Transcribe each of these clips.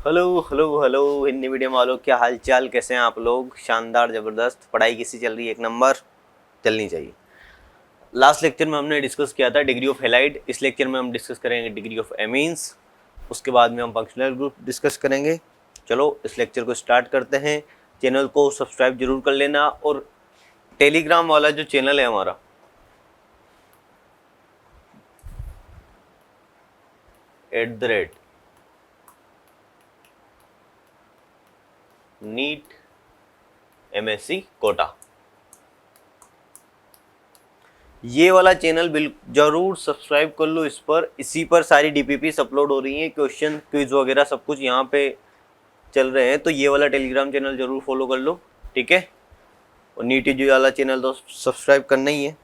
Hello hello hello Hindi medium वालों, क्या हाल चाल, कैसे हैं आप लोग। शानदार, ज़बरदस्त। पढ़ाई कैसी चल रही है? एक नंबर चलनी चाहिए। लास्ट लेक्चर में हमने डिस्कस किया था डिग्री ऑफ हैलाइड। इस लेक्चर में हम डिस्कस करेंगे डिग्री ऑफ एमीन्स। उसके बाद में हम फंक्शनल ग्रुप डिस्कस करेंगे। चलो इस लेक्चर को स्टार्ट करते हैं। चैनल को सब्सक्राइब जरूर कर लेना और टेलीग्राम वाला जो चैनल है हमारा, @NEET MSc कोटा, ये वाला चैनल बिल्कुल जरूर सब्सक्राइब कर लो। इसी पर सारी डीपीपीस अपलोड हो रही हैं, क्वेश्चन क्विज वगैरह सब कुछ यहाँ पे चल रहे हैं। तो ये वाला टेलीग्राम चैनल जरूर फॉलो कर लो, ठीक है। और नीट ईजी वाला चैनल तो सब्सक्राइब करना ही है।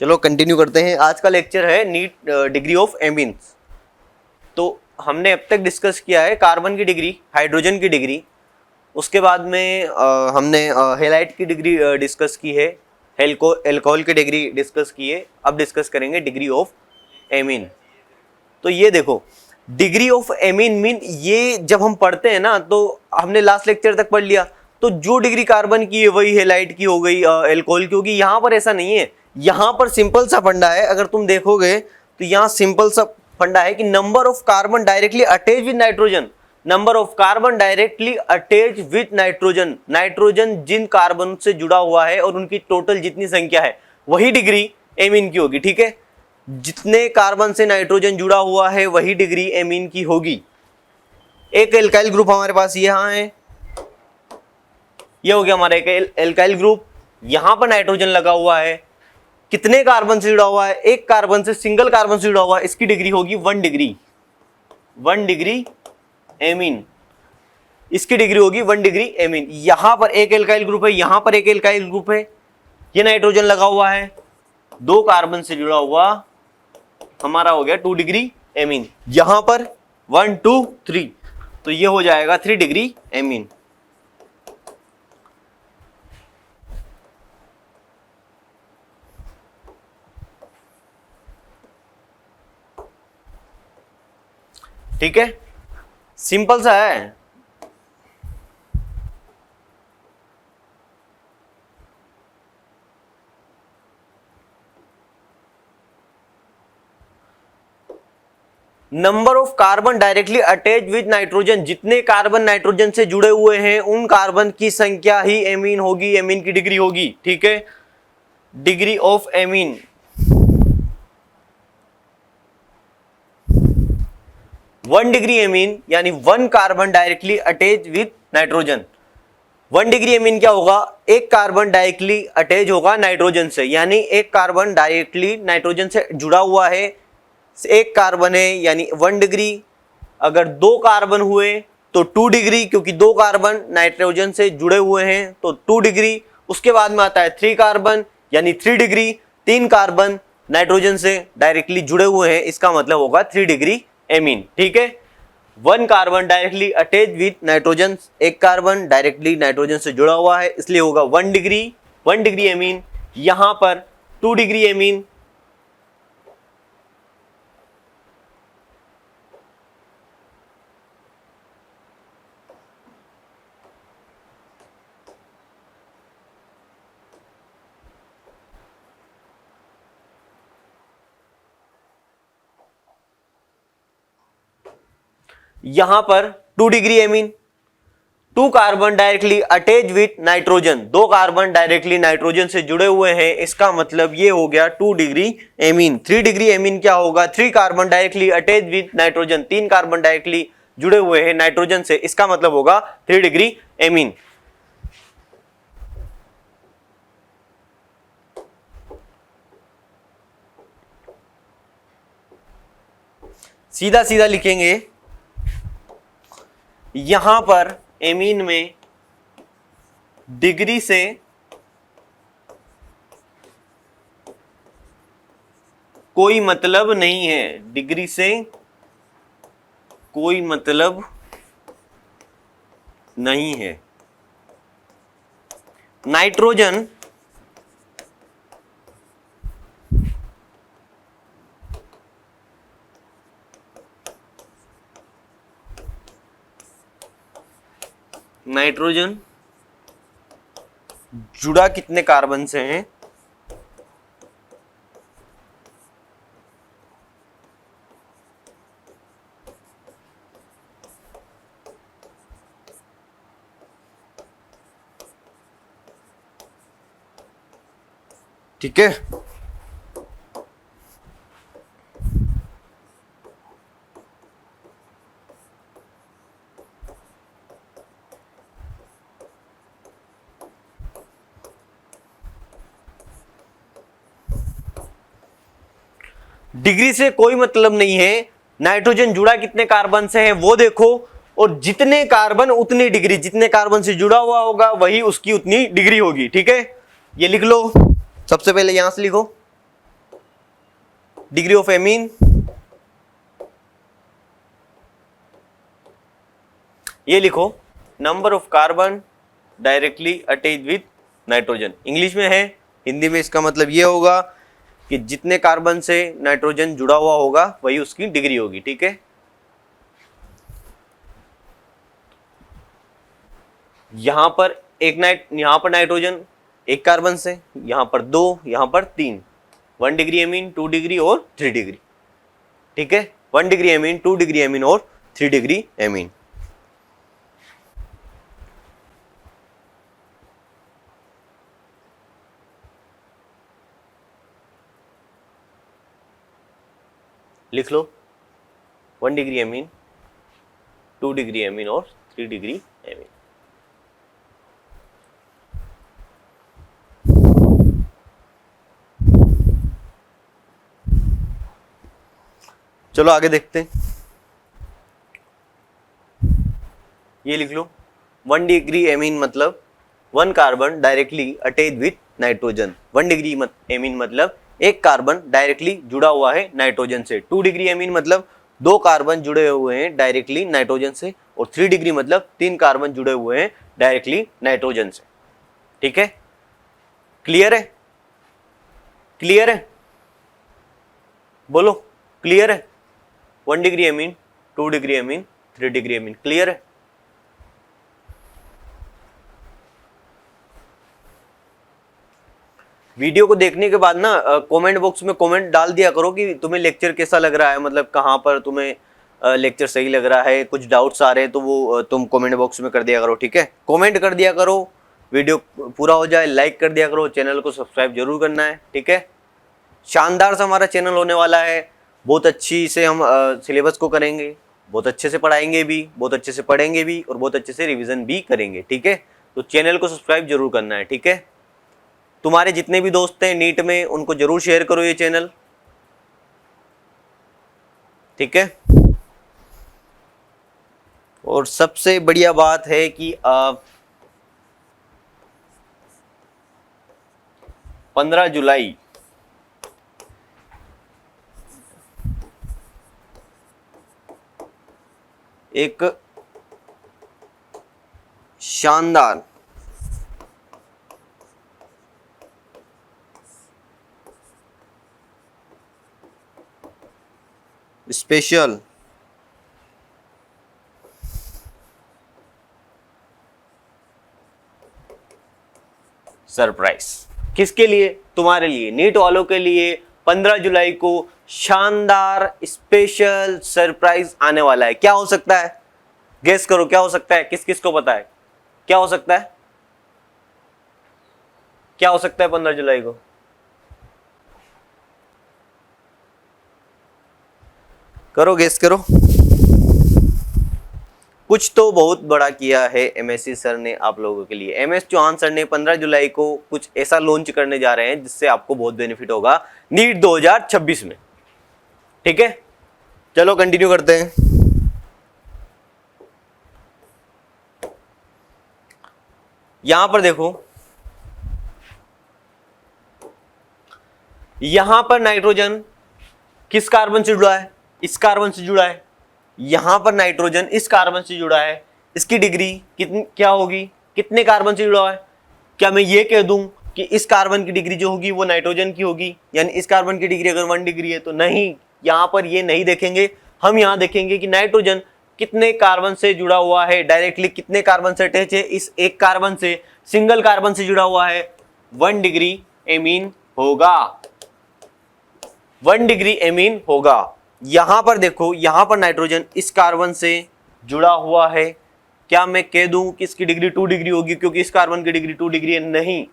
चलो कंटिन्यू करते हैं। आज का लेक्चर है नीट डिग्री ऑफ एमीन्स। तो हमने अब तक डिस्कस किया है कार्बन की डिग्री, हाइड्रोजन की डिग्री, उसके बाद में हमने हेलाइट की डिग्री डिस्कस की है, एल्कोहल की डिग्री डिस्कस की है। अब डिस्कस करेंगे डिग्री ऑफ एमीन। तो ये देखो, डिग्री ऑफ एमीन मीन, ये जब हम पढ़ते हैं ना, तो हमने लास्ट लेक्चर तक पढ़ लिया, तो जो डिग्री कार्बन की है वही हेलाइट की हो गई, एल्कोहल की होगी। यहाँ पर ऐसा नहीं है। यहाँ पर सिंपल सा फंडा है, अगर तुम देखोगे तो यहाँ सिंपल सा फंडा है कि number of carbon directly attach with nitrogen, number of carbon directly attach with nitrogen, nitrogen जिन कार्बन से जुड़ा हुआ है और उनकी टोटल जितनी संख्या है वही डिग्री एमीन की होगी, ठीक है। जितने कार्बन से नाइट्रोजन जुड़ा हुआ है वही डिग्री एमीन की होगी। एक एल्काइल ग्रुप हमारे पास यहां है, ये हो गया हमारा एक एल्काइल ग्रुप। यहां पर नाइट्रोजन लगा हुआ है, कितने कार्बन से जुड़ा हुआ है? एक कार्बन से, सिंगल कार्बन से जुड़ा हुआ है, इसकी डिग्री होगी 1 डिग्री, 1 डिग्री एमीन। इसकी डिग्री होगी 1 डिग्री एमीन। यहां पर एक एल्काइल ग्रुप है, यहां पर एक एल्काइल ग्रुप है, ये नाइट्रोजन लगा हुआ है, 2 कार्बन से जुड़ा हुआ, हमारा हो गया 2 डिग्री एमीन। यहां पर 1 2 3, तो ये हो जाएगा 3 डिग्री एमीन। ठीक है, सिंपल सा है। Number of carbon directly attach with nitrogen, जितने कार्बन नाइट्रोजन से जुड़े हुए हैं उन कार्बन की संख्या ही एमीन होगी, एमीन की डिग्री होगी, ठीक है। Degree of amine, one degree amine यानी 1 carbon directly attach with nitrogen. 1 degree amine क्या होगा? एक कार्बन डायरेक्टली अटैच होगा नाइट्रोजन से, यानी एक कार्बन डायरेक्टली नाइट्रोजन से जुड़ा हुआ है, एक कार्बन है, यानी 1 डिग्री। अगर 2 कार्बन हुए तो 2 डिग्री, क्योंकि 2 कार्बन नाइट्रोजन से जुड़े हुए हैं तो 2 डिग्री। उसके बाद में आता है 3 कार्बन यानी 3 डिग्री, 3 कार्बन नाइट्रोजन से डायरेक्टली जुड़े हुए हैं, इसका मतलब होगा 3 डिग्री एमीन, ठीक है। 1 carbon directly attach with nitrogen, एक कार्बन डायरेक्टली नाइट्रोजन से जुड़ा हुआ है, इसलिए होगा 1 डिग्री, 1 डिग्री एमीन। यहां पर 2 डिग्री एमीन। यहां पर 2 degree amine, 2 carbon directly attach with nitrogen, 2 carbon directly nitrogen से जुड़े हुए हैं, इसका मतलब ये हो गया 2 डिग्री एमीन। 3 डिग्री एमीन क्या होगा? 3 carbon directly attach with nitrogen, 3 carbon directly जुड़े हुए हैं नाइट्रोजन से, इसका मतलब होगा 3 डिग्री एमीन। सीधा सीधा लिखेंगे, यहां पर एमीन में डिग्री से कोई मतलब नहीं है, डिग्री से कोई मतलब नहीं है। नाइट्रोजन नाइट्रोजन जुड़ा कितने कार्बन से है, ठीक है। डिग्री से कोई मतलब नहीं है, नाइट्रोजन जुड़ा कितने कार्बन से है वो देखो, और जितने कार्बन उतनी डिग्री, जितने कार्बन से जुड़ा हुआ होगा वही उसकी उतनी डिग्री होगी, ठीक है। ये लिख लो, सबसे पहले यहां से लिखो डिग्री ऑफ एमीन, ये लिखो number of carbon directly attach with nitrogen. English में है, हिंदी में इसका मतलब ये होगा कि जितने कार्बन से नाइट्रोजन जुड़ा हुआ होगा वही उसकी डिग्री होगी, ठीक है। यहां पर यहां पर नाइट्रोजन एक कार्बन से, यहां पर 2, यहां पर 3, 1 डिग्री एमीन, 2 डिग्री और 3 डिग्री, ठीक है। 1 डिग्री एमीन, 2 डिग्री एमीन और 3 डिग्री एमीन। लिख लो 1 डिग्री एमीन, 2 डिग्री एमीन और 3 डिग्री एमीन। चलो आगे देखते हैं। ये लिख लो 1 डिग्री एमीन मतलब 1 carbon directly attach with nitrogen. 1 degree amine मतलब एक कार्बन डायरेक्टली जुड़ा हुआ है नाइट्रोजन से। 2 डिग्री एमीन मतलब 2 कार्बन जुड़े हुए हैं डायरेक्टली नाइट्रोजन से, और 3 डिग्री मतलब 3 कार्बन जुड़े हुए हैं डायरेक्टली नाइट्रोजन से, ठीक है। क्लियर है? क्लियर है? बोलो क्लियर है? 1 degree amine, 2 degree amine, 3 degree amine, clear है? वीडियो को देखने के बाद ना कमेंट बॉक्स में कमेंट डाल दिया करो कि तुम्हें लेक्चर कैसा लग रहा है, मतलब कहाँ पर तुम्हें लेक्चर सही लग रहा है, कुछ डाउट्स आ रहे हैं तो वो तुम कमेंट बॉक्स में कर दिया करो, ठीक है। कमेंट कर दिया करो, वीडियो पूरा हो जाए लाइक कर दिया करो, चैनल को सब्सक्राइब जरूर करना है, ठीक है। शानदार सा हमारा चैनल होने वाला है, बहुत अच्छी से हम सिलेबस को करेंगे, बहुत अच्छे से पढ़ाएंगे भी, बहुत अच्छे से पढ़ेंगे भी और बहुत अच्छे से रिविजन भी करेंगे, ठीक है। तो चैनल को सब्सक्राइब जरूर करना है, ठीक है। तुम्हारे जितने भी दोस्त हैं नीट में उनको जरूर शेयर करो ये चैनल, ठीक है। और सबसे बढ़िया बात है कि 15 जुलाई एक शानदार स्पेशल सरप्राइज, किसके लिए? तुम्हारे लिए, नीट वालों के लिए 15 जुलाई को शानदार स्पेशल सरप्राइज आने वाला है। क्या हो सकता है? गेस करो क्या हो सकता है, किस किस को पता है क्या हो सकता है? क्या हो सकता है 15 जुलाई को? करो गेस करो। कुछ तो बहुत बड़ा किया है एमएससी सर ने आप लोगों के लिए। एमएस चौहान सर ने 15 जुलाई को कुछ ऐसा लॉन्च करने जा रहे हैं जिससे आपको बहुत बेनिफिट होगा नीट 2026 में, ठीक है। चलो कंटिन्यू करते हैं। यहां पर देखो, यहां पर नाइट्रोजन किस कार्बन से जुड़ा है? इस कार्बन से जुड़ा है। यहां पर नाइट्रोजन इस कार्बन से जुड़ा है। इसकी डिग्री कितनी क्या होगी? कितने कार्बन से जुड़ा है? क्या मैं ये कह दूं कि इस कार्बन की डिग्री जो होगी वो नाइट्रोजन की होगी, यानी इस कार्बन की डिग्री अगर 1 डिग्री है तो नहीं, यहां पर ये नहीं देखेंगे। हम यहां देखेंगे कि नाइट्रोजन कितने कार्बन से जुड़ा हुआ है, डायरेक्टली कितने कार्बन से अटैच है, इस एक कार्बन से, सिंगल कार्बन से जुड़ा हुआ है, 1 डिग्री एमीन होगा, 1 डिग्री एमीन होगा। यहां पर देखो, यहां पर नाइट्रोजन इस कार्बन से जुड़ा हुआ है, क्या मैं कह दूं कि इसकी डिग्री 2 डिग्री होगी क्योंकि इस कार्बन की डिग्री 2 डिग्री है? नहीं,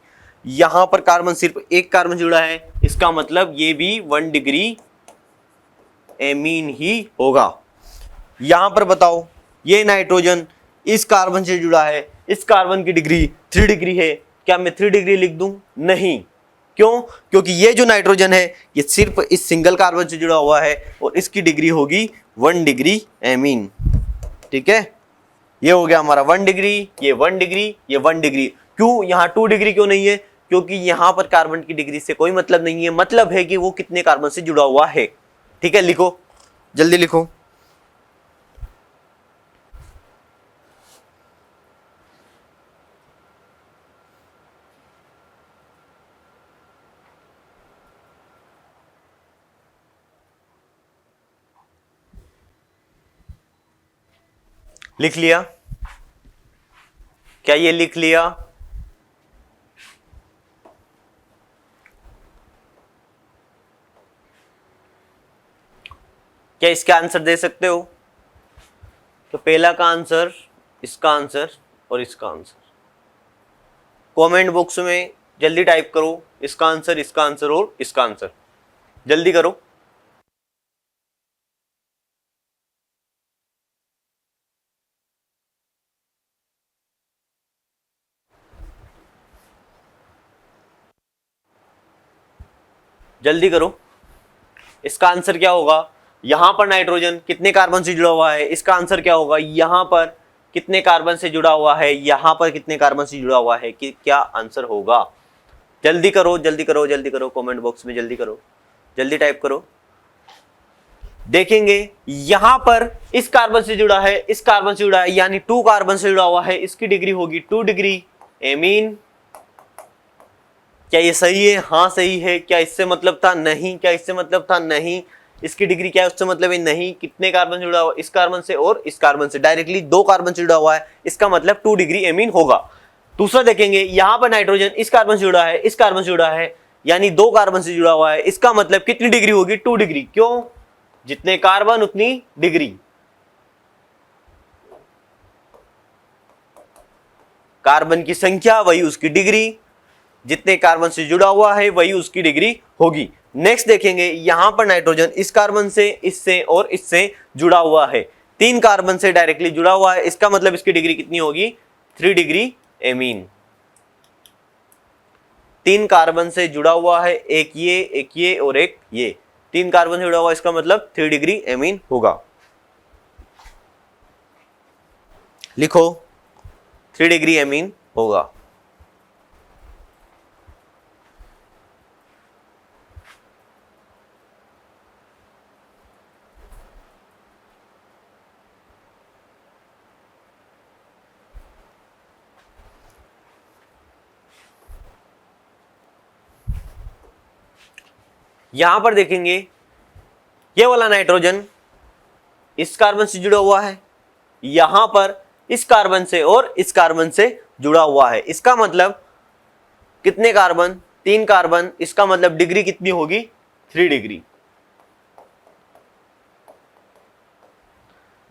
यहां पर कार्बन सिर्फ एक कार्बन जुड़ा है, इसका मतलब ये भी 1 डिग्री एमीन ही होगा। यहां पर बताओ, ये नाइट्रोजन इस कार्बन से जुड़ा है, इस कार्बन की डिग्री 3 डिग्री है, क्या मैं 3 डिग्री लिख दूं? नहीं, क्यों? क्योंकि ये जो नाइट्रोजन है ये सिर्फ इस सिंगल कार्बन से जुड़ा हुआ है और इसकी डिग्री होगी 1 डिग्री एमीन। ठीक है, ये हो गया हमारा 1 डिग्री, ये 1 डिग्री, ये 1 डिग्री। क्यों यहाँ 2 डिग्री क्यों नहीं है? क्योंकि यहां पर कार्बन की डिग्री से कोई मतलब नहीं है, मतलब है कि वो कितने कार्बन से जुड़ा हुआ है। ठीक है, लिखो, जल्दी लिखो। लिख लिया? क्या ये लिख लिया? क्या इसका आंसर दे सकते हो? तो पहला का आंसर, इसका आंसर और इसका आंसर कमेंट बॉक्स में जल्दी टाइप करो, इसका आंसर, इसका आंसर और इसका आंसर, जल्दी करो। जल्दी करो, इसका आंसर क्या होगा? यहां पर नाइट्रोजन कितने कार्बन से जुड़ा हुआ है, इसका आंसर क्या होगा? यहां पर कितने कार्बन से जुड़ा हुआ है, यहां पर कितने कार्बन से जुड़ा हुआ है, कि क्या आंसर होगा? जल्दी करो, जल्दी करो, जल्दी करो, कमेंट बॉक्स में जल्दी करो, जल्दी टाइप करो। देखेंगे यहां पर इस कार्बन से जुड़ा है, इस कार्बन से जुड़ा है, यानी 2 कार्बन से जुड़ा हुआ है, इसकी डिग्री होगी 2 डिग्री एमीन। क्या ये सही है? हाँ सही है। क्या इससे मतलब था? नहीं। क्या इससे मतलब था? नहीं। इसकी डिग्री क्या है? उससे मतलब है नहीं। कितने कार्बन जुड़ा हुआ? इस कार्बन से और इस कार्बन से, डायरेक्टली 2 कार्बन से जुड़ा हुआ है, इसका मतलब 2 डिग्री एमीन होगा। दूसरा देखेंगे, यहां पर नाइट्रोजन इस कार्बन से जुड़ा है, इस कार्बन से जुड़ा है, यानी 2 कार्बन से जुड़ा हुआ है, इसका मतलब कितनी डिग्री होगी? 2 डिग्री। क्यों? जितने कार्बन उतनी डिग्री, कार्बन की संख्या वही उसकी डिग्री, जितने कार्बन से जुड़ा हुआ है वही उसकी डिग्री होगी। नेक्स्ट देखेंगे, यहां पर नाइट्रोजन इस कार्बन से, इससे और इससे जुड़ा हुआ है, 3 कार्बन से डायरेक्टली जुड़ा हुआ है, इसका मतलब इसकी डिग्री कितनी होगी? 3 डिग्री एमीन। 3 कार्बन से जुड़ा हुआ है, एक ये और एक ये, 3 कार्बन से जुड़ा हुआ है, इसका मतलब 3 डिग्री एमीन होगा। लिखो, 3 डिग्री एमीन होगा। यहां पर देखेंगे, ये वाला नाइट्रोजन इस कार्बन से जुड़ा हुआ है, यहां पर इस कार्बन से और इस कार्बन से जुड़ा हुआ है, इसका मतलब कितने कार्बन? 3 कार्बन, इसका मतलब डिग्री कितनी होगी? 3 डिग्री।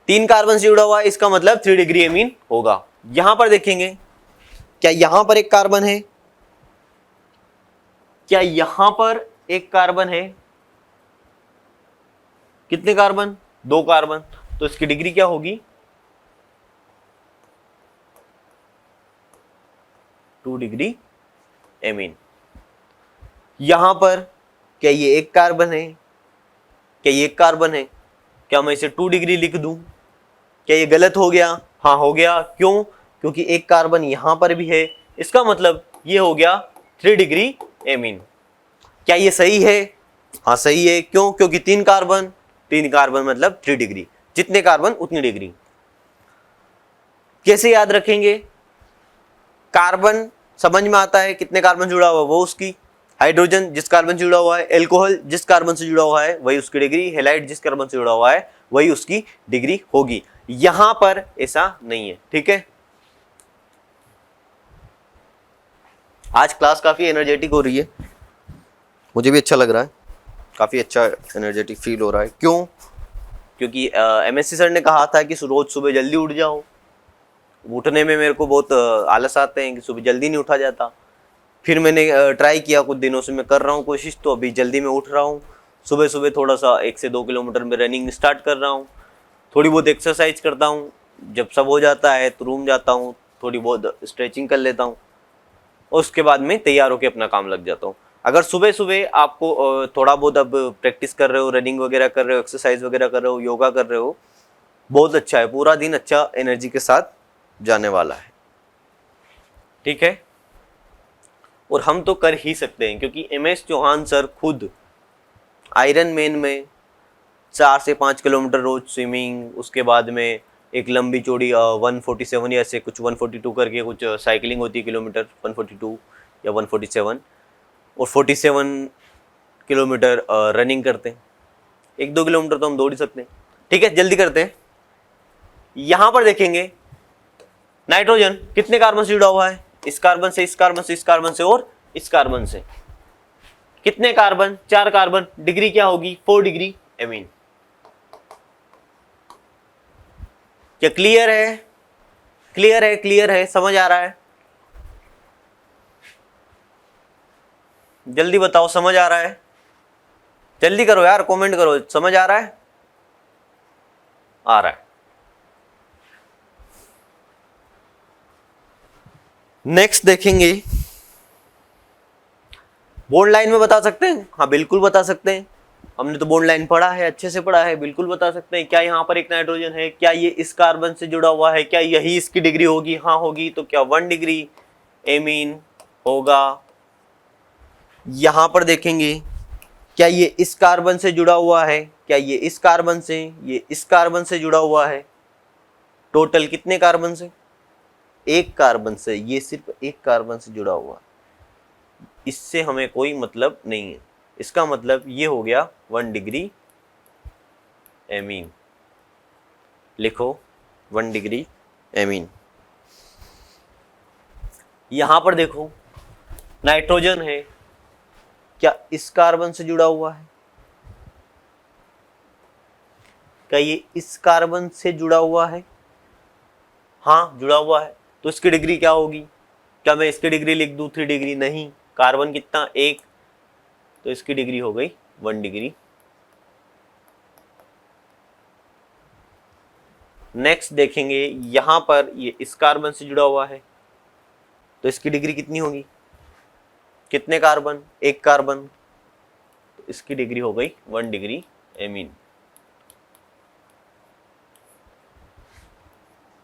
3 कार्बन से जुड़ा हुआ है, इसका मतलब 3 डिग्री एमीन होगा। यहां पर देखेंगे, क्या यहां पर एक कार्बन है? क्या यहां पर एक कार्बन है? कितने कार्बन? 2 कार्बन, तो इसकी डिग्री क्या होगी? 2 डिग्री एमीन। यहां पर क्या ये एक कार्बन है? क्या ये एक कार्बन है? क्या मैं इसे 2 डिग्री लिख दूं? क्या ये गलत हो गया? हाँ हो गया। क्यों? क्योंकि एक कार्बन यहां पर भी है, इसका मतलब ये हो गया 3 डिग्री एमीन। क्या ये सही है? हाँ सही है। क्यों? क्योंकि 3 कार्बन, 3 कार्बन मतलब 3 डिग्री, जितने कार्बन उतनी डिग्री। कैसे याद रखेंगे? कार्बन समझ में आता है, कितने कार्बन जुड़ा हुआ है वो उसकी, हाइड्रोजन जिस कार्बन से जुड़ा हुआ है, एल्कोहल जिस कार्बन से जुड़ा हुआ है वही उसकी डिग्री, हेलाइड जिस कार्बन से जुड़ा हुआ है वही उसकी डिग्री होगी। यहां पर ऐसा नहीं है, ठीक है। आज क्लास काफी एनर्जेटिक हो रही है, मुझे भी अच्छा लग रहा है, काफी अच्छा एनर्जेटिक फील हो रहा है। क्यों? क्योंकि एमएससी सर ने कहा था कि रोज सुबह जल्दी उठ जाओ। उठने में मेरे को बहुत आलस आते हैं कि सुबह जल्दी नहीं उठा जाता। फिर मैंने ट्राई किया, कुछ दिनों से मैं कर रहा हूँ कोशिश, तो अभी जल्दी मैं उठ रहा हूँ। सुबह सुबह थोड़ा सा 1 से 2 किलोमीटर में रनिंग स्टार्ट कर रहा हूँ, थोड़ी बहुत एक्सरसाइज करता हूँ। जब सब हो जाता है तो रूम जाता हूँ, थोड़ी बहुत स्ट्रेचिंग कर लेता हूँ, और उसके बाद में तैयार होकर अपना काम लग जाता हूँ। अगर सुबह सुबह आपको थोड़ा बहुत अब प्रैक्टिस कर रहे हो, रनिंग वगैरह कर रहे हो, एक्सरसाइज वगैरह कर रहे हो, योगा कर रहे हो, बहुत अच्छा है, पूरा दिन अच्छा एनर्जी के साथ जाने वाला है, ठीक है। और हम तो कर ही सकते हैं, क्योंकि एमएस चौहान सर खुद आयरन मैन में 4 से 5 किलोमीटर रोज स्विमिंग, उसके बाद में एक लंबी चौड़ी 147 या ऐसे कुछ 142 करके कुछ साइकिलिंग होती है किलोमीटर, 142 या 147, और 47 किलोमीटर रनिंग करते हैं। 1-2 किलोमीटर तो हम दौड़ ही सकते हैं, ठीक है। जल्दी करते हैं। यहां पर देखेंगे नाइट्रोजन कितने कार्बन से जुड़ा हुआ है, इस कार्बन से, इस कार्बन से, इस कार्बन से और इस कार्बन से। कितने कार्बन? 4 कार्बन। डिग्री क्या होगी? 4 डिग्री एमीन। क्या क्लियर है? क्लियर है? क्लियर है? समझ आ रहा है? जल्दी बताओ, समझ आ रहा है? जल्दी करो यार, कमेंट करो, समझ आ रहा है? आ रहा है। नेक्स्ट देखेंगे, बॉन्ड लाइन में बता सकते हैं? हाँ बिल्कुल बता सकते हैं, हमने तो बॉन्ड लाइन पढ़ा है, अच्छे से पढ़ा है, बिल्कुल बता सकते हैं। क्या यहाँ पर एक नाइट्रोजन है? क्या ये इस कार्बन से जुड़ा हुआ है? क्या यही इसकी डिग्री होगी? हाँ होगी। तो क्या 1 डिग्री एमीन होगा? यहां पर देखेंगे, क्या ये इस कार्बन से जुड़ा हुआ है? क्या ये इस कार्बन से, ये इस कार्बन से जुड़ा हुआ है? टोटल कितने कार्बन से? 1 कार्बन से। ये सिर्फ 1 कार्बन से जुड़ा हुआ, इससे हमें कोई मतलब नहीं है। इसका मतलब ये हो गया 1 डिग्री एमीन। लिखो 1 डिग्री एमीन। यहां पर देखो नाइट्रोजन है, क्या इस कार्बन से जुड़ा हुआ है? क्या ये इस कार्बन से जुड़ा हुआ है? हाँ जुड़ा हुआ है। तो इसकी डिग्री क्या होगी? क्या मैं इसकी डिग्री लिख दूं 3 डिग्री? नहीं, कार्बन कितना? 1, तो इसकी डिग्री हो गई 1 डिग्री। नेक्स्ट देखेंगे, यहां पर ये इस कार्बन से जुड़ा हुआ है, तो इसकी डिग्री कितनी होगी? कितने कार्बन? 1 कार्बन, तो इसकी डिग्री हो गई 1 डिग्री एमीन।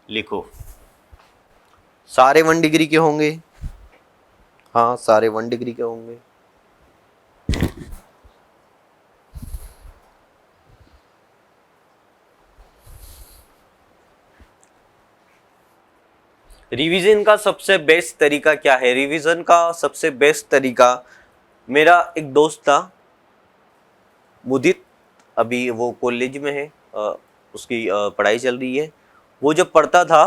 लिखो सारे 1 डिग्री के होंगे। हाँ सारे 1 डिग्री के होंगे। रिवीजन का सबसे बेस्ट तरीका क्या है? रिवीजन का सबसे बेस्ट तरीका, मेरा एक दोस्त था मुदित, अभी वो कॉलेज में है, उसकी पढ़ाई चल रही है। वो जब पढ़ता था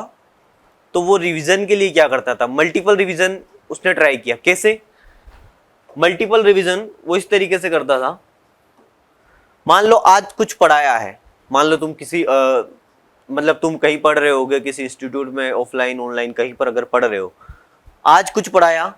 तो वो रिवीजन के लिए क्या करता था, मल्टीपल रिवीजन उसने ट्राई किया। कैसे मल्टीपल रिवीजन? वो इस तरीके से करता था, मान लो आज कुछ पढ़ाया है, मान लो तुम किसी मतलब तुम कहीं पढ़ रहे होगे, किसी इंस्टीट्यूट में, ऑफलाइन ऑनलाइन कहीं पर अगर पढ़ रहे हो, आज कुछ पढ़ाया,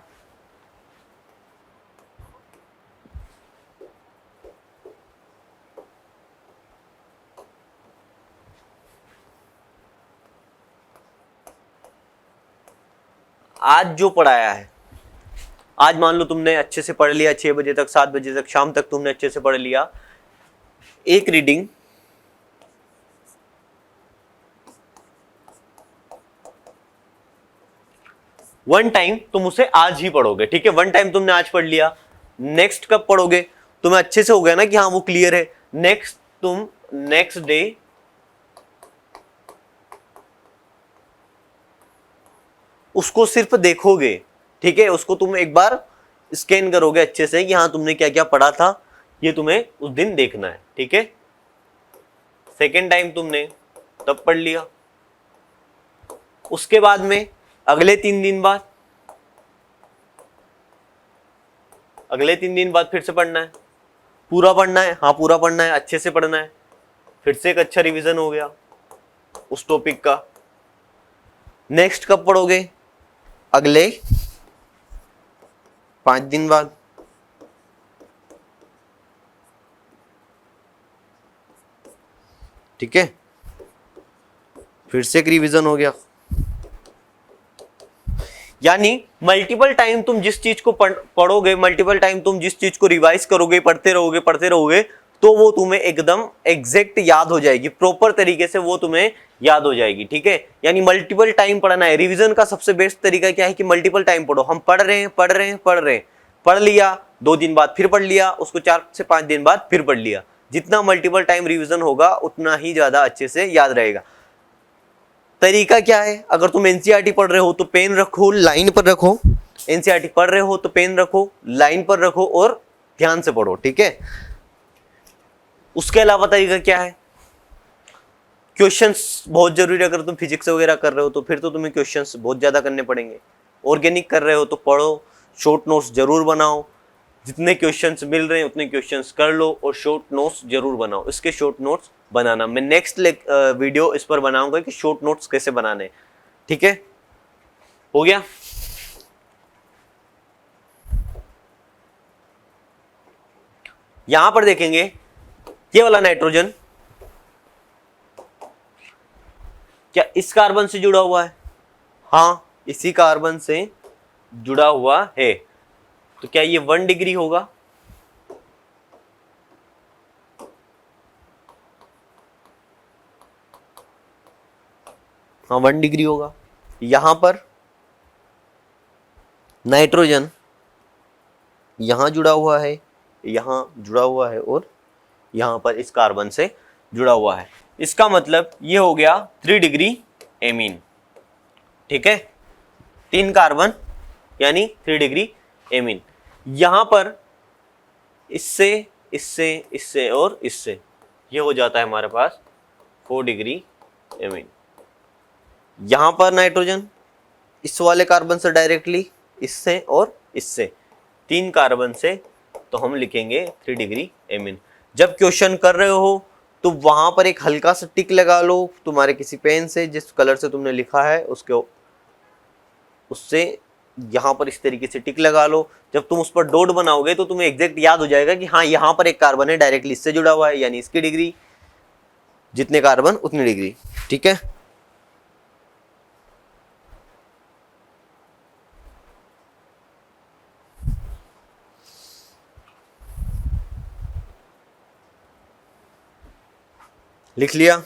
आज जो पढ़ाया है, आज मान लो तुमने अच्छे से पढ़ लिया, 6 बजे तक, 7 बजे तक, शाम तक तुमने अच्छे से पढ़ लिया, एक रीडिंग वन टाइम तुम उसे आज ही पढ़ोगे, ठीक है। 1 टाइम तुमने आज पढ़ लिया, नेक्स्ट कब पढ़ोगे? तुम्हें अच्छे से हो गया ना कि हाँ वो क्लियर है। नेक्स्ट तुम नेक्स्ट डे उसको सिर्फ देखोगे, ठीक है। उसको तुम एक बार स्कैन करोगे अच्छे से कि हाँ तुमने क्या क्या पढ़ा था, ये तुम्हें उस दिन देखना है, ठीक है। सेकेंड टाइम तुमने तब पढ़ लिया। उसके बाद में अगले 3 दिन बाद, अगले 3 दिन बाद फिर से पढ़ना है। पूरा पढ़ना है, हाँ पूरा पढ़ना है, अच्छे से पढ़ना है। फिर से एक अच्छा रिवीजन हो गया उस टॉपिक का। नेक्स्ट कब पढ़ोगे? अगले 5 दिन बाद। ठीक है, फिर से एक रिवीजन हो गया। यानी मल्टीपल टाइम तुम जिस चीज को पढ़ोगे, मल्टीपल टाइम तुम जिस चीज को रिवाइज करोगे, पढ़ते रहोगे, तो वो तुम्हें एकदम एग्जैक्ट याद हो जाएगी, प्रॉपर तरीके से वो तुम्हें याद हो जाएगी। ठीक है, यानी मल्टीपल टाइम पढ़ना है। रिवीजन का सबसे बेस्ट तरीका क्या है कि मल्टीपल टाइम पढ़ो। हम पढ़ रहे हैं, पढ़ लिया, 2 दिन बाद फिर पढ़ लिया, उसको 4 से 5 दिन बाद फिर पढ़ लिया। जितना मल्टीपल टाइम रिवीजन होगा उतना ही ज्यादा अच्छे से याद रहेगा। तरीका क्या है? अगर तुम एनसीईआरटी पढ़ रहे हो तो पेन रखो, लाइन पर रखो। एनसीईआरटी पढ़ रहे हो तो पेन रखो, लाइन पर रखो और ध्यान से पढ़ो। ठीक है, उसके अलावा तरीका क्या है? क्वेश्चंस बहुत जरूरी है। अगर तुम फिजिक्स वगैरह कर रहे हो तो फिर तो तुम्हें क्वेश्चंस बहुत ज्यादा करने पड़ेंगे। ऑर्गेनिक कर रहे हो तो पढ़ो, शॉर्ट नोट्स जरूर बनाओ। जितने क्वेश्चंस मिल रहे हैं उतने क्वेश्चंस कर लो और शॉर्ट नोट्स जरूर बनाओ। इसके शॉर्ट नोट्स बनाना, मैं नेक्स्ट वीडियो इस पर बनाऊंगा कि शॉर्ट नोट्स कैसे बनाने। ठीक है, हो गया। यहां पर देखेंगे ये वाला नाइट्रोजन क्या इस कार्बन से जुड़ा हुआ है? हाँ, इसी कार्बन से जुड़ा हुआ है। तो क्या ये 1 डिग्री होगा? हाँ 1 डिग्री होगा। यहां पर नाइट्रोजन यहां जुड़ा हुआ है, यहां जुड़ा हुआ है और यहां पर इस कार्बन से जुड़ा हुआ है। इसका मतलब ये हो गया 3 डिग्री एमीन। ठीक है, 3 कार्बन यानी 3 डिग्री एमीन। यहां पर इससे इससे इससे और इससे ये हो जाता है हमारे पास 4 डिग्री एमीन। यहां पर नाइट्रोजन इस वाले कार्बन से डायरेक्टली, इससे और इससे 3 कार्बन से, तो हम लिखेंगे 3 डिग्री एमीन। जब क्वेश्चन कर रहे हो तो वहां पर एक हल्का सा टिक लगा लो तुम्हारे किसी पेन से, जिस कलर से तुमने लिखा है उससे यहां पर इस तरीके से टिक लगा लो। जब तुम उस पर डॉट बनाओगे तो तुम्हें एग्जैक्ट याद हो जाएगा कि हाँ यहां पर एक कार्बन है, डायरेक्टली इससे जुड़ा हुआ है, यानी इसकी डिग्री, जितने कार्बन उतनी डिग्री। ठीक है, लिख लिया।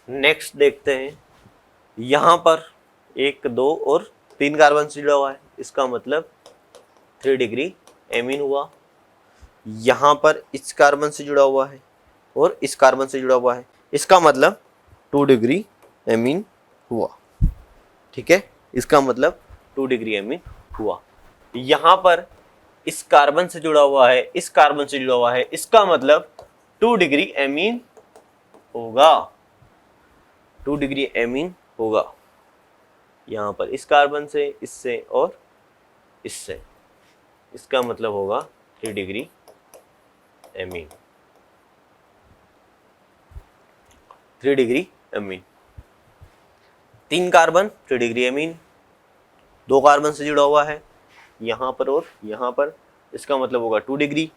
नेक्स्ट देखते हैं, यहां पर 1 2 और 3 कार्बन से जुड़ा हुआ है, इसका मतलब 3 डिग्री एमीन हुआ। यहां पर इस कार्बन से जुड़ा हुआ है और इस कार्बन से जुड़ा हुआ है, इसका मतलब 2 डिग्री एमीन हुआ। ठीक है, इसका मतलब 2 डिग्री एमीन हुआ। यहां पर इस कार्बन से जुड़ा हुआ है, इस कार्बन से जुड़ा हुआ है, इसका मतलब 2 डिग्री एमीन होगा। 2 डिग्री एमीन होगा। यहां पर इस कार्बन से, इससे और इससे, इसका मतलब होगा 3 degree amine. 3 degree amine. 3 carbon 3 degree amine, 2 carbon से जुड़ा हुआ है यहां पर और यहां पर, इसका मतलब होगा 2 डिग्री।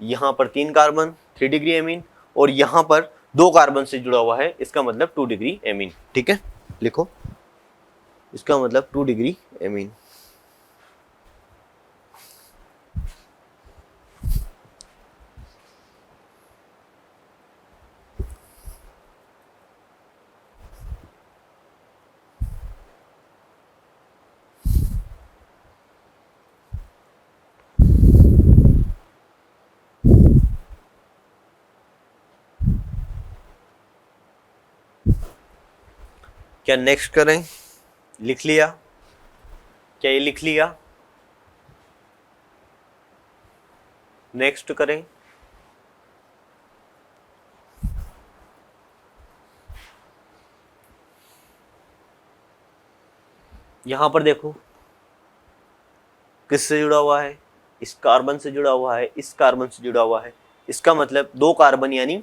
यहां पर 3 कार्बन 3 डिग्री एमीन और यहां पर 2 कार्बन से जुड़ा हुआ है, इसका मतलब 2 डिग्री एमीन। ठीक है, लिखो, इसका मतलब 2 डिग्री एमीन। क्या नेक्स्ट करें? लिख लिया? क्या ये लिख लिया? नेक्स्ट करें? यहां पर देखो किससे जुड़ा हुआ है, इस कार्बन से जुड़ा हुआ है, इस कार्बन से जुड़ा हुआ है। इसका मतलब दो कार्बन यानी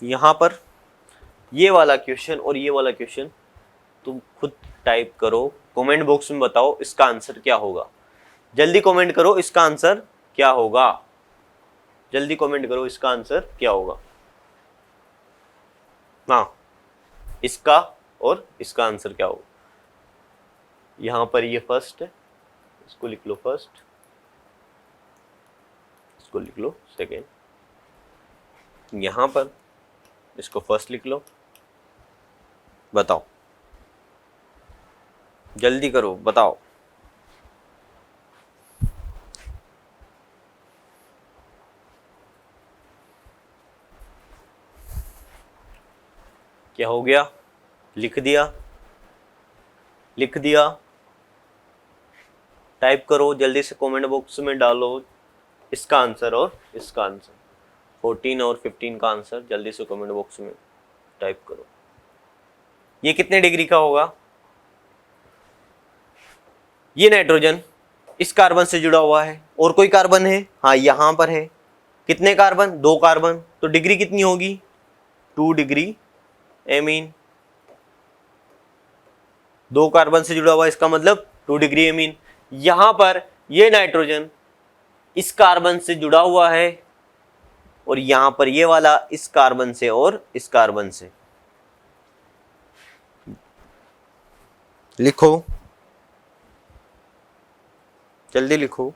यहां पर ये वाला क्वेश्चन और ये वाला क्वेश्चन तुम खुद टाइप करो, कमेंट बॉक्स में बताओ इसका आंसर क्या होगा। जल्दी कमेंट करो इसका आंसर क्या होगा, जल्दी कमेंट करो इसका आंसर क्या होगा। हाँ, इसका और इसका आंसर क्या होगा। यहां पर ये फर्स्ट है, इसको लिख लो फर्स्ट, इसको लिख लो सेकेंड, यहां पर इसको फर्स्ट लिख लो। बताओ, जल्दी करो बताओ। क्या हो गया, लिख दिया, लिख दिया, टाइप करो जल्दी से कमेंट बॉक्स में डालो इसका आंसर और इसका आंसर, 14 और 15 का आंसर जल्दी से कमेंट बॉक्स में टाइप करो। ये कितने डिग्री का होगा, ये नाइट्रोजन इस कार्बन से जुड़ा हुआ है, और कोई कार्बन है, हाँ यहां पर है, कितने कार्बन, दो कार्बन, तो डिग्री कितनी होगी 2 डिग्री एमीन। दो कार्बन से जुड़ा हुआ है इसका मतलब 2 डिग्री एमीन। यहां पर ये नाइट्रोजन इस कार्बन से जुड़ा हुआ है, और यहां पर ये वाला इस कार्बन से और इस कार्बन से। लिखो, जल्दी लिखो।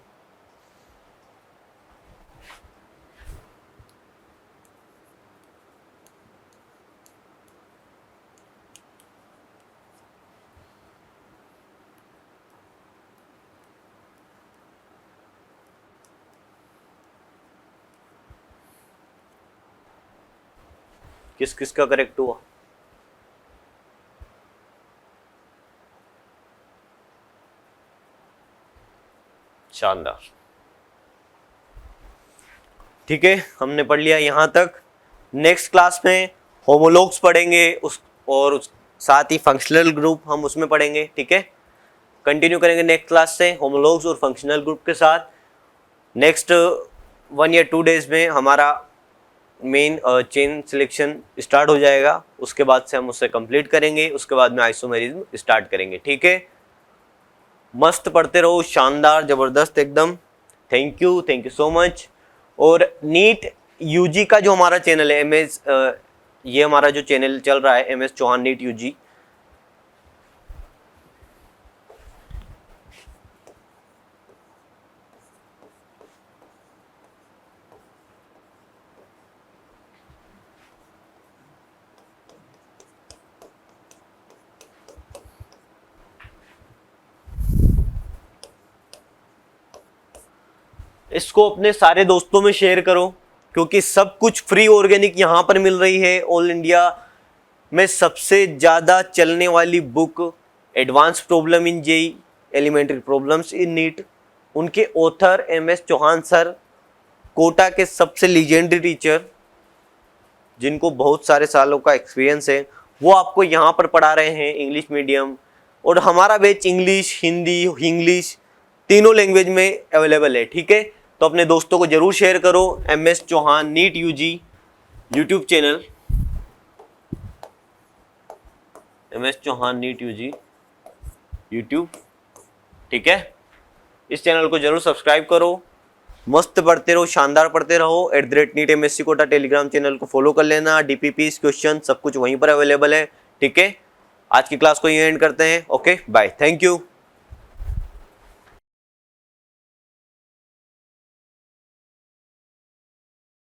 किस किस का करेक्ट हुआ, शानदार। ठीक है, हमने पढ़ लिया यहां तक। नेक्स्ट क्लास में होमोलॉग्स पढ़ेंगे और साथ ही फंक्शनल ग्रुप हम उसमें पढ़ेंगे। ठीक है, कंटिन्यू करेंगे नेक्स्ट क्लास से होमोलॉग्स और फंक्शनल ग्रुप के साथ। नेक्स्ट 1 या 2 डेज में हमारा मेन चेन सिलेक्शन स्टार्ट हो जाएगा, उसके बाद से हम उससे कंप्लीट करेंगे, उसके बाद में आइसोमेरिज्म स्टार्ट करेंगे। ठीक है, मस्त पढ़ते रहो, शानदार जबरदस्त एकदम। Thank you so much. और नीट यूजी का जो हमारा चैनल है MS, ये हमारा जो चैनल चल रहा है MS चौहान नीट यूजी, इसको अपने सारे दोस्तों में शेयर करो, क्योंकि सब कुछ फ्री ऑर्गेनिक यहाँ पर मिल रही है। ऑल इंडिया में सबसे ज़्यादा चलने वाली book advance problem in JEE, elementary problems in NEET, उनके author MS Chauhan sir, Kota के सबसे लीजेंडरी टीचर जिनको बहुत सारे सालों का एक्सपीरियंस है, वो आपको यहाँ पर पढ़ा रहे हैं इंग्लिश मीडियम। और हमारा बैच इंग्लिश, हिंदी, इंग्लिश तीनों लैंग्वेज में अवेलेबल है। ठीक है, तो अपने दोस्तों को जरूर शेयर करो। MS Chauhan NEET UG YouTube channel, MS Chauhan NEET UG YouTube. ठीक है, इस चैनल को जरूर सब्सक्राइब करो, मस्त पढ़ते रहो, शानदार पढ़ते रहो। @NEET MSc Kota Telegram channel को फॉलो कर लेना, DPPs क्वेश्चन सब कुछ वहीं पर अवेलेबल है। ठीक है, आज की क्लास को यहीं एंड करते हैं। Okay bye, thank you.